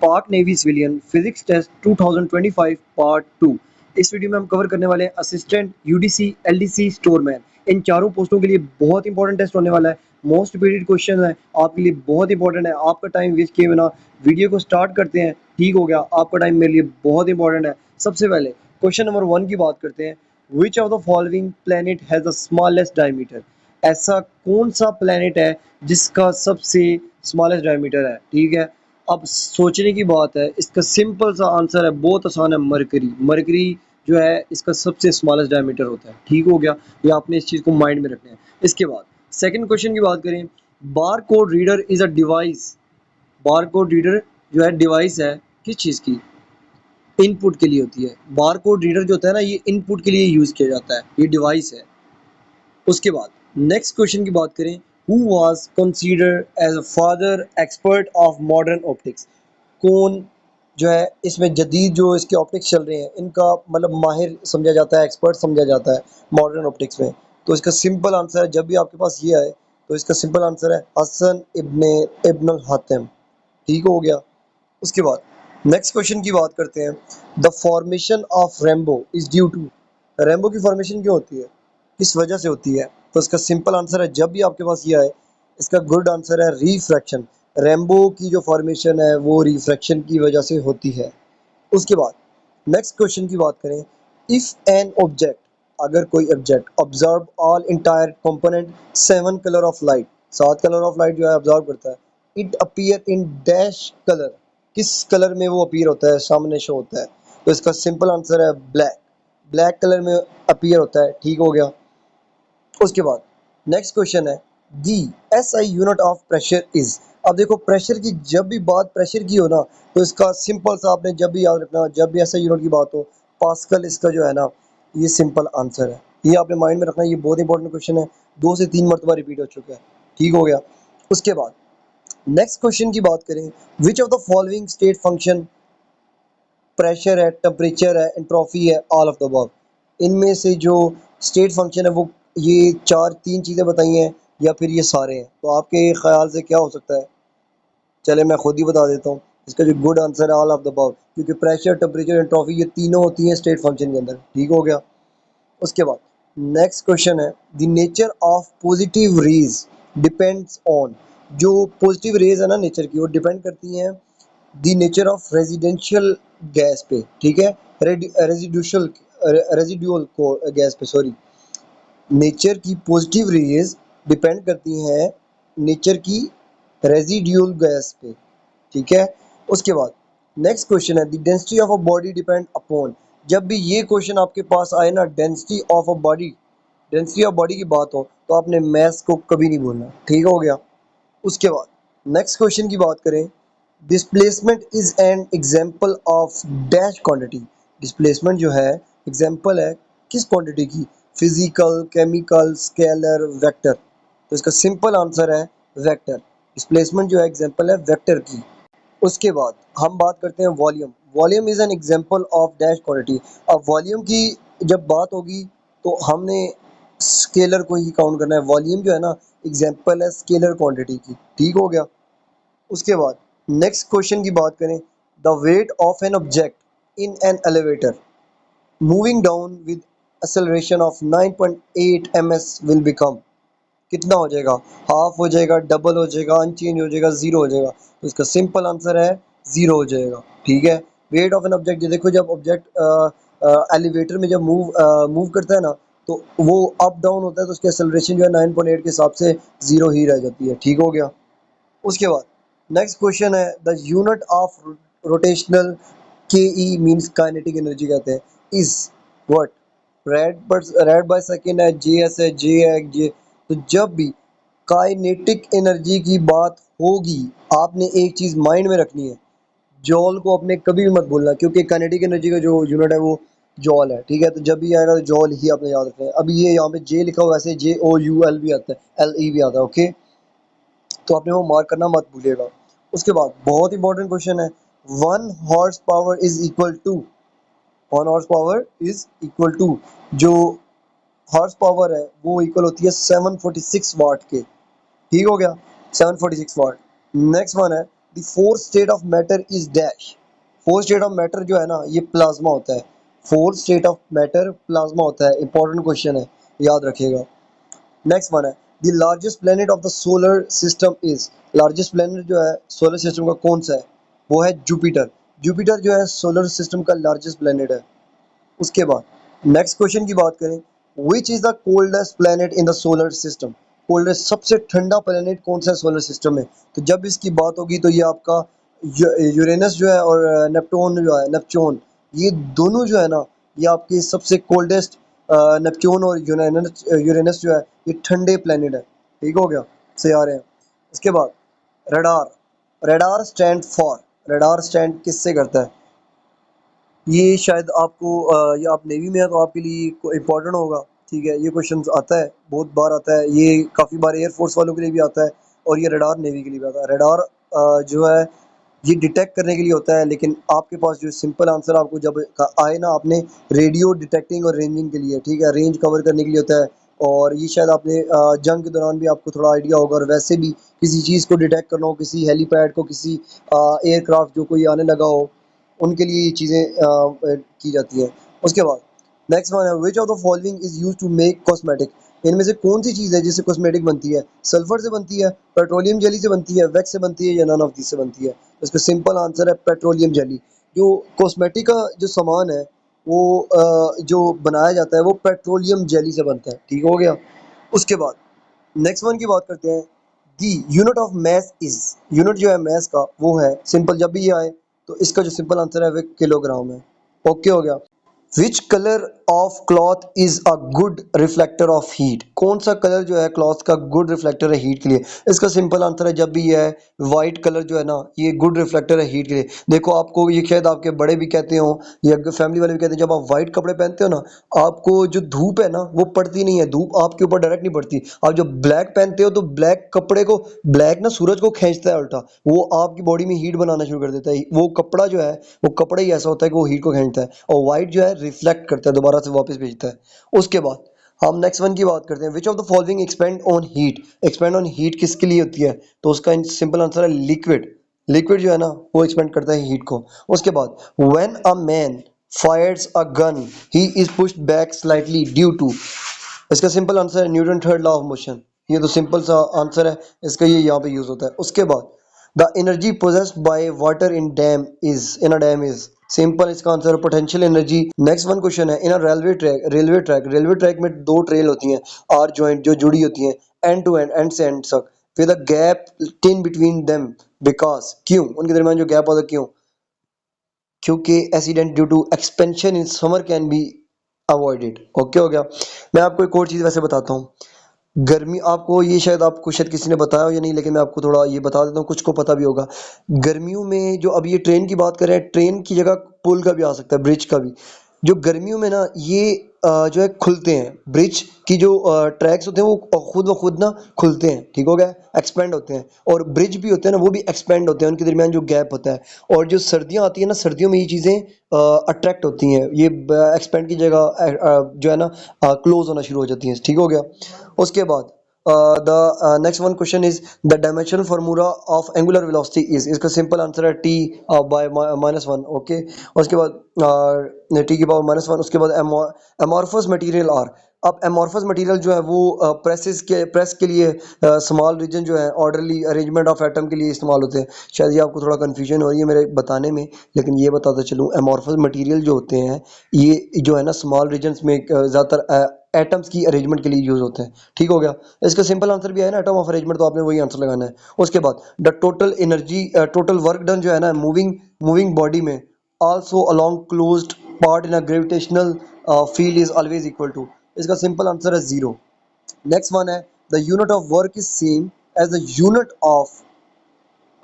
पाक navy civilian physics test 2025 part 2। इस video में हम कवर करने वाले हैं असिस्टेंट, यूडीसी, एलडीसी, स्टोरमैन। इन चारों पोस्टों के लिए बहुत इंपॉर्टेंट टेस्ट होने वाला है। मोस्ट रिपीटेड क्वेश्चन है, आपके लिए बहुत इंपॉर्टेंट है। आपका टाइम वेस्ट किए बिना वीडियो को स्टार्ट करते हैं। ठीक हो गया, आपका टाइम मेरे लिए बहुत इंपॉर्टेंट है। सबसे पहले क्वेश्चन नंबर 1 की बात करते हैं। विच of the following planet has the smallest diameter? ऐसा कौन सा प्लेनेट है जिसका सबसे स्मॉलेस्ट डायमीटर है? ठीक है, अब सोचने की बात है। इसका सिंपल सा आंसर है, बहुत आसान है, मरकरी। मरकरी जो है इसका सबसे स्मॉलेस्ट डायमीटर होता है। ठीक हो गया, ये आपने इस चीज़ को माइंड में रखना है। इसके बाद सेकंड क्वेश्चन की बात करें। Bar code reader is a device. Bar code reader जो है डिवाइस है किस चीज़ की? इनपुट के लिए होती है। बार कोड रीडर जो होता है ना, ये इनपुट के लिए यूज़ किया जाता है, ये डिवाइस है। उसके बाद नेक्स्ट क्वेश्चन की बात करें। Who was considered as a father expert of modern optics? कौन जो है इसमें जदीद जो इसके ऑप्टिक्स चल रहे हैं इनका मतलब माहिर समझा जाता है, एक्सपर्ट समझा जाता है मॉडर्न ऑप्टिक्स में? तो इसका सिंपल आंसर है, जब भी आपके पास ये आए तो इसका सिंपल आंसर है हसन इब्न हातिम। ठीक हो गया। उसके बाद नेक्स्ट क्वेश्चन की बात करते हैं। The formation of rainbow is due to. Rainbow की फॉर्मेशन क्यों होती है, किस वजह से होती है? तो इसका सिंपल आंसर है, जब भी आपके पास ये आए इसका गुड आंसर है रिफ्रैक्शन। रेनबो की जो फॉर्मेशन है वो रिफ्रैक्शन की वजह से होती है। उसके बाद नेक्स्ट क्वेश्चन की बात करें। इफ एन ऑब्जेक्ट, अगर कोई object observe all entire component 7 colour of light, 7 colour of light जो है ऑब्जर्व करता है, it appear in dash colour, किस कलर में वो अपीयर होता है, सामने शो होता है? तो इसका सिंपल आंसर है ब्लैक। ब्लैक कलर में अपीयर होता है। ठीक हो गया। उसके बाद नेक्स्ट क्वेश्चन है। The SI unit of pressure is. अब देखो, प्रेशर की जब भी बात प्रेशर की हो ना, तो इसका सिंपल सा आपने जब भी याद रखना, जब भी एसआई यूनिट की बात हो, पास्कल इसका जो है ना, ये सिंपल आंसर है। ये आपने माइंड में रखना, ये बहुत इंपॉर्टेंट क्वेश्चन है, 2 से 3 मरतबा रिपीट हो चुका है। ठीक हो गया। उसके बाद नेक्स्ट क्वेश्चन की बात करें। विच of the following state function, pressure है, टेम्परेचर है, एंट्रोफी है, ऑल ऑफ द अबव, इनमें से जो स्टेट फंक्शन है वो ये 3 चीज़ें बताई हैं या फिर ये सारे हैं? तो आपके ख्याल से क्या हो सकता है? चले मैं खुद ही बता देता हूँ। इसका जो गुड आंसर है ऑल ऑफ द अबव, क्योंकि प्रेशर, टेम्परेचर, एंट्रोफी ये तीनों होती हैं स्टेट फंक्शन के अंदर। ठीक हो गया। उसके बाद नेक्स्ट क्वेश्चन है। The nature of positive raise depends on. जो पॉजिटिव रेज है ना नेचर की, वो डिपेंड करती हैं दी नेचर ऑफ रेजिडेंशियल गैस पे। ठीक है, रेजिडुशल रेजिडुअल को गैस पे, सॉरी। नेचर की पॉजिटिव रेज डिपेंड करती हैं नेचर की रेजिड्यूल गैस पे। ठीक है। उसके बाद नेक्स्ट क्वेश्चन है। The density of a body depend upon. जब भी ये क्वेश्चन आपके पास आए ना, density of a body, density of body की बात हो, तो आपने मैथ्स को कभी नहीं भूलना। ठीक हो गया। उसके बाद नेक्स्ट क्वेश्चन की बात करें। Displacement is an example of dash quantity. Displacement जो है एग्जाम्पल है किस क्वांटिटी की? Physical, chemical, scalar, vector. तो इसका सिंपल आंसर है वेक्टर। डिस्प्लेसमेंट जो है एग्जाम्पल है वेक्टर की। उसके बाद हम बात करते हैं volume. Volume is an example of dash quantity. अब वॉल्यूम की जब बात होगी तो हमने स्केलर को ही काउंट करना है। वॉल्यूम जो है ना एग्जाम्पल है स्केलर क्वांटिटी की। ठीक हो गया। उसके बाद नेक्स्ट क्वेश्चन की बात करें। The weight of an object in an elevator moving down with acceleration of 9.8 ms will become. कितना हो जाएगा? हाफ हो जाएगा, डबल हो जाएगा, अनचेंज हो जाएगा, जीरो हो जाएगा? तो इसका सिंपल आंसर है जीरो हो जाएगा। ठीक है। वेट ऑफ एन ऑब्जेक्ट, देखो जब ऑब्जेक्ट एलिवेटर में जब मूव करता है ना, तो वो अप डाउन होता है, तो उसकी एक्सेलरेशन जो है 9.8 के हिसाब से जीरो ही रह जाती है। ठीक हो गया। उसके बाद नेक्स्ट क्वेश्चन है। द यूनिट ऑफ रोटेशनल के ई मीन्स काइनेटिक एनर्जी कहते हैं is what? Red by second है, जे एस है, जे है, जे। तो जब भी काइनेटिक एनर्जी की बात होगी, आपने एक चीज़ माइंड में रखनी है, जॉल को अपने कभी भी मत भूलना, क्योंकि काइनेटिक एनर्जी का जो यूनिट है वो जॉल है। ठीक है, तो जब भी आएगा तो जॉल ही आपने याद रखना है। अभी ये यहाँ पे जे लिखा हुआ है, वैसे जे ओ यू एल भी आता है, एल ई भी आता है। ओके, तो आपने वो मार्क करना मत भूलिएगा। उसके बाद बहुत इंपॉर्टेंट क्वेश्चन है। 1 horsepower is equal to. 1 horsepower is equal to, जो हॉर्स पावर है वो इक्वल होती है 746 वाट के। ठीक हो गया, 746 वाट। नेक्स्ट वन है। The fourth state of matter is dash. Fourth state of matter जो है ना ये प्लाज्मा होता है। Fourth state of matter plasma होता है। इंपॉर्टेंट क्वेश्चन है, याद रखिएगा। नेक्स्ट वन है the largest planet of the solar system is. Largest planet जो है सोलर सिस्टम का कौन सा है, वो है जुपिटर। जुपिटर जो है सोलर सिस्टम का लार्जेस्ट प्लेनेट है। उसके बाद नेक्स्ट क्वेश्चन की बात करें, which is the coldest planet in the solar system. Coldest सबसे ठंडा प्लेनेट कौन सा है सोलर सिस्टम में। तो जब इसकी बात होगी तो ये आपका यूरेनस जो है और नेपटून जो है, नेपच्यून, ये दोनों जो है ना ये आपके सबसे कोल्डेस्ट। नेपच्यून और यूरेनस यूरेनस जो है ये ठंडे प्लेनेट है। ठीक हो गया, सियारे हैं। इसके बाद radar. Radar stand for, radar stand किससे करता है। ये शायद आपको ये आप नेवी में है तो आपके लिए इम्पोर्टेंट होगा। ठीक है, ये क्वेश्चन आता है, बहुत बार आता है, ये काफ़ी बार एयरफोर्स वालों के लिए भी आता है और ये रडार नेवी के लिए भी आता है। रडार जो है ये डिटेक्ट करने के लिए होता है, लेकिन आपके पास जो सिंपल आंसर आपको जब आए ना, आपने रेडियो डिटेक्टिंग और रेंजिंग के लिए, ठीक है, रेंज कवर करने के लिए होता है। और ये शायद आपने जंग के दौरान भी आपको थोड़ा आइडिया होगा, और वैसे भी किसी चीज़ को डिटेक्ट करना हो, किसी हेलीपैड को, किसी एयरक्राफ्ट जो कोई आने लगा हो, उनके लिए ये चीज़ें की जाती हैं। उसके बाद नेक्स्ट वन है which of the following is use to make cosmetic. इनमें से कौन सी चीज़ है जिससे कॉस्मेटिक बनती है। सल्फर से बनती है, पेट्रोलियम जेली से बनती है, वैक्स से बनती है, या नन ऑफ दिस से बनती है। तो इसका सिंपल आंसर है पेट्रोलियम जेली। जो कॉस्मेटिक का जो सामान है वो जो बनाया जाता है वो पेट्रोलियम जेली से बनता है। ठीक हो गया। उसके बाद नेक्स्ट वन की बात करते हैं, दी unit of mass is. Unit जो है मैस का वो है सिंपल, जब भी ये आए तो इसका जो सिंपल आंसर है वो किलोग्राम है। ओके हो गया। Which colour of cloth is a good reflector of heat. कौन सा कलर जो है क्लॉथ का गुड रिफ्लेक्टर है हीट के लिए। इसका सिंपल आंसर है जब भी ये है वाइट कलर जो है ना ये गुड रिफ्लेक्टर है हीट के लिए। देखो आपको ये शायद आपके बड़े भी कहते हो या फैमिली वाले भी कहते हैं, जब आप वाइट कपड़े पहनते हो ना आपको जो धूप है ना वो पड़ती नहीं है, धूप आपके ऊपर डायरेक्ट नहीं पड़ती। आप जब ब्लैक पहनते हो तो ब्लैक कपड़े को, ब्लैक ना सूरज को खींचता है उल्टा, वो आपकी बॉडी में हीट बनाना शुरू कर देता है। वो कपड़ा जो है वो कपड़ा ही ऐसा होता है कि वो हीट को खींचता है, और वाइट जो है रिफ्लेक्ट करता है, दोबारा से वापस भेजता है। उसके बाद हम नेक्स्ट वन की बात करते हैं, विच of the following expand on heat. Expand on heat किसके लिए होती है, तो उसका सिंपल आंसर है लिक्विड। लिक्विड जो है ना वो एक्सपेंड करता है हीट को। उसके बाद when a man fires a gun he is pushed back slightly due to. इसका सिंपल आंसर है Newton third law of motion. ये तो सिंपल सा आंसर है, इसका ये यहाँ पे यूज होता है। उसके बाद the energy possessed by water in dam is, in a dam is, simple इसका आंसर है potential energy. Next one question है इन अ रेलवे ट्रैक। रेलवे ट्रैक में दो ट्रेल होती हैं आर जॉइंट जो जुड़ी होती हैं एंड टू एंड से एंड तक, with a gap in between them because, क्यों उनके दरमियान जो गैप होता है, क्यों, क्योंकि accident due to expansion in summer can be avoided. Okay हो गया। मैं आपको एक और चीज़ वैसे बताता हूँ, गर्मी, आपको ये शायद आपको शायद किसी ने बताया हो या नहीं, लेकिन मैं आपको थोड़ा ये बता देता हूँ, कुछ को पता भी होगा। गर्मियों में जो अब ये ट्रेन की बात कर रहे हैं, ट्रेन की जगह पुल का भी आ सकता है, ब्रिज का भी। जो गर्मियों में ना ये जो है खुलते हैं, ब्रिज की जो ट्रैक्स होते हैं वो खुद व खुद ना खुलते हैं। ठीक हो गया, एक्सपेंड होते हैं। और ब्रिज भी होते हैं ना वो भी एक्सपेंड होते हैं, उनके दरमियान जो गैप होता है। और जो सर्दियाँ आती है ना, सर्दियों में ये चीज़ें अट्रैक्ट होती हैं, ये एक्सपेंड की जगह जो है ना क्लोज होना शुरू हो जाती हैं। ठीक हो गया। उसके बाद the next one question is the dimensional formula of angular velocity is। इसका सिंपल आंसर है t by -1। ओके। उसके बाद t की पावर -1। उसके बाद amorphous material are। अब amorphous material जो है वो प्रेस के लिए स्मॉल रीजन जो है ऑर्डरली अरेंजमेंट ऑफ एटम के लिए इस्तेमाल होते हैं। शायद ये आपको थोड़ा कन्फ्यूजन हो रही है मेरे बताने में, लेकिन ये बताता चलूँ, amorphous material जो होते हैं ये जो है ना स्मॉल रीजन्स में ज़्यादातर एटम्स की अरेंजमेंट के लिए यूज होते हैं। ठीक हो गया। इसका सिंपल आंसर भी है ना एटम ऑफ अरेंजमेंट, तो आपने वही आंसर लगाना है। उसके बाद the total energy, total work done जो है ना मूविंग बॉडी में also along closed part in a gravitational field is always equal to. इसका सिंपल आंसर है 0। नेक्स्ट वन है the unit of work is same as the unit of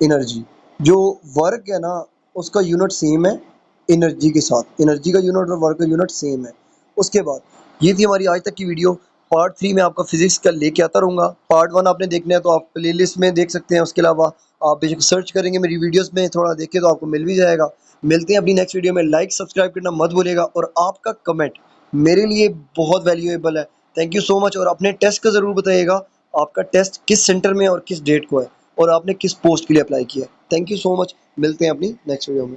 energy. जो work है ना उसका यूनिट सेम है energy के साथ, एनर्जी का यूनिट और वर्क का यूनिट सेम है। उसके बाद ये थी हमारी आज तक की वीडियो। पार्ट 3 में आपका फिजिक्स का लेके आता रहूँगा। पार्ट 1 आपने देखना है तो आप प्लेलिस्ट में देख सकते हैं, उसके अलावा आप बेशक सर्च करेंगे मेरी वीडियोस में, थोड़ा देखें तो आपको मिल भी जाएगा। मिलते हैं अपनी नेक्स्ट वीडियो में। लाइक सब्सक्राइब करना मत भूलिएगा, और आपका कमेंट मेरे लिए बहुत वैल्यूएबल है। Thank you so much. और अपने टेस्ट का ज़रूर बताइएगा, आपका टेस्ट किस सेंटर में और किस डेट को है। और आपने किस पोस्ट के लिए अप्लाई किया है। थैंक यू सो मच, मिलते हैं अपनी नेक्स्ट वीडियो में।